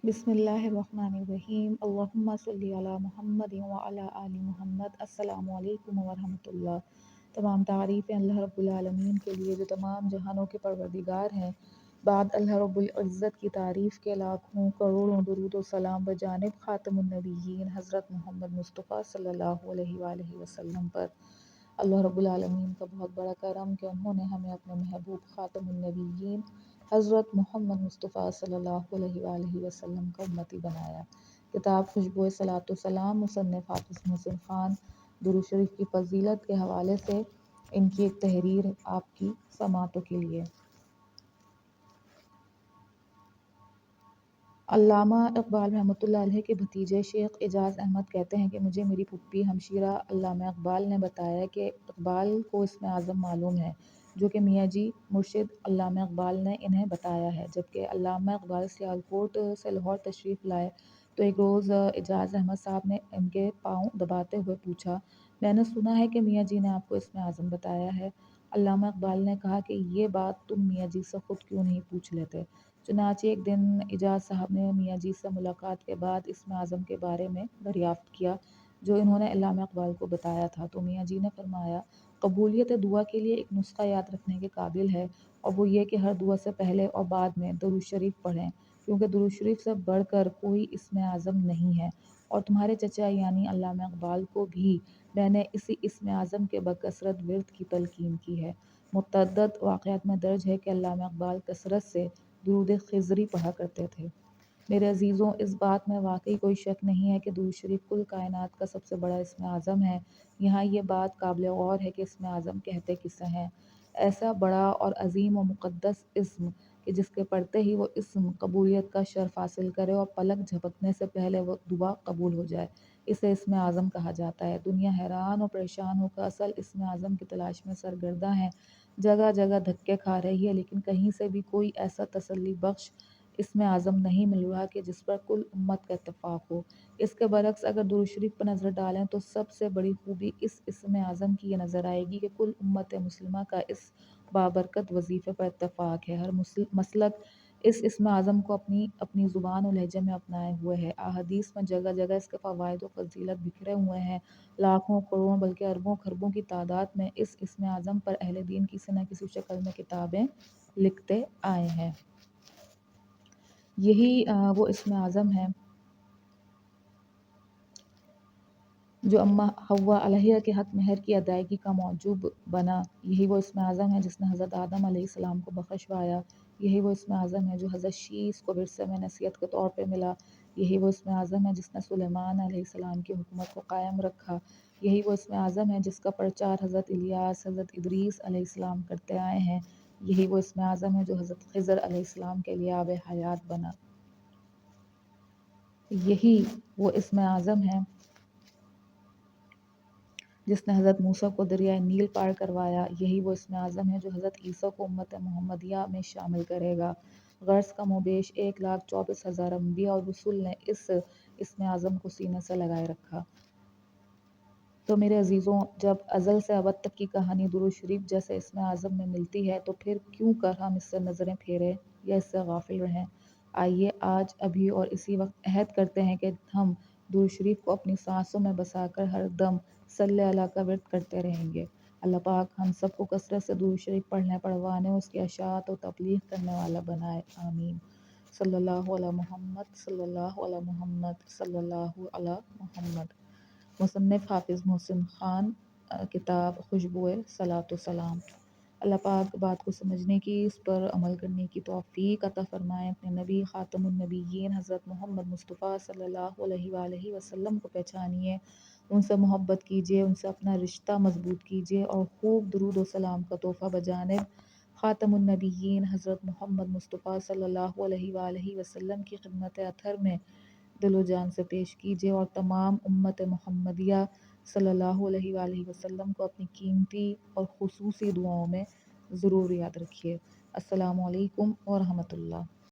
بسم اللہ الرحمن الرحیم اللہم صلی علی محمد وعلی آل محمد۔ السلام علیکم ورحمۃ اللہ۔ تمام تعریفیں اللہ رب العالمین کے لیے جو تمام جہانوں کے پروردگار ہیں۔ بعد اللہ رب العزت کی تعریف کے لاکھوں کروڑوں درود و سلام بجانب خاتم النبیین حضرت محمد مصطفیٰ صلی اللہ علیہ وآلہ وسلم پر۔ اللہ رب العالمین کا بہت بڑا کرم کہ انہوں نے ہمیں اپنے محبوب خاتم النبیین حضرت محمد مصطفیٰ صلی اللہ علیہ وآلہ وسلم کا امتی بنایا۔ کتاب خوشبوئے صلاۃ و سلام مصنف حافظ محسن خان درود شریف کی فضیلت کے حوالے سے ان کی ایک تحریر آپ کی سماعتوں کے لیے۔ علامہ اقبال رحمۃ اللہ علیہ کے بھتیجے شیخ اعجاز احمد کہتے ہیں کہ مجھے میری پھوپھی ہمشیرہ علامہ اقبال نے بتایا کہ اقبال کو اسم اعظم معلوم ہے، جو کہ میاں جی مرشد علامہ اقبال نے انہیں بتایا ہے۔ جبکہ علامہ اقبال سیالکوٹ سے لاہور تشریف لائے تو ایک روز اعجاز احمد صاحب نے ان کے پاؤں دباتے ہوئے پوچھا، میں نے سنا ہے کہ میاں جی نے آپ کو اسم اعظم بتایا ہے۔ علامہ اقبال نے کہا کہ یہ بات تم میاں جی سے خود کیوں نہیں پوچھ لیتے؟ چنانچہ ایک دن اعجاز صاحب نے میاں جی سے ملاقات کے بعد اسم اعظم کے بارے میں دریافت کیا جو انہوں نے علامہ اقبال کو بتایا تھا، تو میاں جی نے فرمایا، قبولیت دعا کے لیے ایک نسخہ یاد رکھنے کے قابل ہے، اور وہ یہ کہ ہر دعا سے پہلے اور بعد میں درود شریف پڑھیں، کیونکہ درود شریف سے بڑھ کر کوئی اسم اعظم نہیں ہے، اور تمہارے چچا یعنی علامہ اقبال کو بھی میں نے اسی اسم اعظم کے بکثرت ورد کی تلقین کی ہے۔ متعدد واقعات میں درج ہے کہ علامہ اقبال کثرت سے درود خضری پڑھا کرتے تھے۔ میرے عزیزوں، اس بات میں واقعی کوئی شک نہیں ہے کہ درود شریف کل کائنات کا سب سے بڑا اسم اعظم ہے۔ یہاں یہ بات قابل غور ہے کہ اسم اعظم کہتے کسے ہیں؟ ایسا بڑا اور عظیم و مقدس اسم کہ جس کے پڑھتے ہی وہ اسم قبولیت کا شرف حاصل کرے اور پلک جھپکنے سے پہلے وہ دعا قبول ہو جائے، اسے اسم اعظم کہا جاتا ہے۔ دنیا حیران و پریشان ہو کر اصل اسم اعظم کی تلاش میں سرگرداں ہے، جگہ جگہ دھکے کھا رہی ہے، لیکن کہیں سے بھی کوئی ایسا تسلی بخش اسم اعظم نہیں مل رہا کہ جس پر کل امت کا اتفاق ہو۔ اس کے برعکس اگر درود شریف پر نظر ڈالیں تو سب سے بڑی خوبی اس اسم اعظم کی یہ نظر آئے گی کہ کل امت مسلمہ کا اس بابرکت وظیفے پر اتفاق ہے۔ ہر مسلک اس اسم اعظم کو اپنی اپنی زبان و لہجے میں اپنائے ہوئے ہے۔ احادیث میں جگہ جگہ اس کے فوائد و فضیلت بکھرے ہوئے ہیں۔ لاکھوں کروڑوں بلکہ اربوں خربوں کی تعداد میں اس اسم اعظم پر اہل دین کسی نہ کسی شکل میں کتابیں لکھتے آئے ہیں۔ یہی وہ اسم اعظم ہے جو اماں حوا علیہ کے حق مہر کی ادائیگی کا موجب بنا۔ یہی وہ اسم اعظم ہے جس نے حضرت آدم علیہ السلام کو بخشوایا۔ یہی وہ اسم اعظم ہے جو حضرت شیس کو ورثے میں نصیحت کے طور پہ ملا۔ یہی وہ اسم اعظم ہے جس نے سلیمان علیہ السلام کی حکومت کو قائم رکھا۔ یہی وہ اسم اعظم ہے جس کا پرچار حضرت الیاس، حضرت ادریس علیہ السلام کرتے آئے ہیں۔ یہی وہ اسم اعظم ہے جو حضرت خضر علیہ السلام کے لیے آب حیات بنا۔ یہی وہ اسم اعظم ہے جس نے حضرت موسیٰ کو دریائے نیل پار کروایا۔ یہی وہ اسم اعظم ہے جو حضرت عیسیٰ کو امت محمدیہ میں شامل کرے گا۔ غرض کم و بیش 1,24,000 انبیاء اور رسول نے اس اسم اعظم کو سینے سے لگائے رکھا۔ تو میرے عزیزوں، جب ازل سے ابد تک کی کہانی درود شریف جیسے اسم اعظم میں ملتی ہے تو پھر کیوں کر ہم اس سے نظریں پھیریں یا اس سے غافل رہیں؟ آئیے آج ابھی اور اسی وقت عہد کرتے ہیں کہ ہم درود شریف کو اپنی سانسوں میں بسا کر ہر دم صلی اللہ کا ورد کرتے رہیں گے۔ اللہ پاک ہم سب کو کثرت سے درود شریف پڑھنے پڑھوانے، اس کی اشاعت و تبلیغ کرنے والا بنائے، آمین۔ صلی اللہ علی محمد، صلی اللہ علی محمد، صلی اللہ علی محمد۔ مصنف حافظ محسن خان، کتاب خوشبوئے صلاۃ و سلام۔ اللہ پاک بات کو سمجھنے کی، اس پر عمل کرنے کی توفیق عطا فرمائے۔ اپنے نبی خاتم النبیین حضرت محمد مصطفیٰ صلی اللہ علیہ وآلہ وسلم کو پہچانیے، ان سے محبت کیجیے، ان سے اپنا رشتہ مضبوط کیجیے، اور خوب درود و سلام کا تحفہ بجانب خاتم النبیین حضرت محمد مصطفیٰ صلی اللہ علیہ وآلہ وسلم کی خدمت اطہر میں دل و جان سے پیش کیجیے، اور تمام امت محمدیہ صلی اللہ علیہ وآلہ وسلم کو اپنی قیمتی اور خصوصی دعاؤں میں ضرور یاد رکھیے۔ السلام علیکم ورحمۃ اللہ۔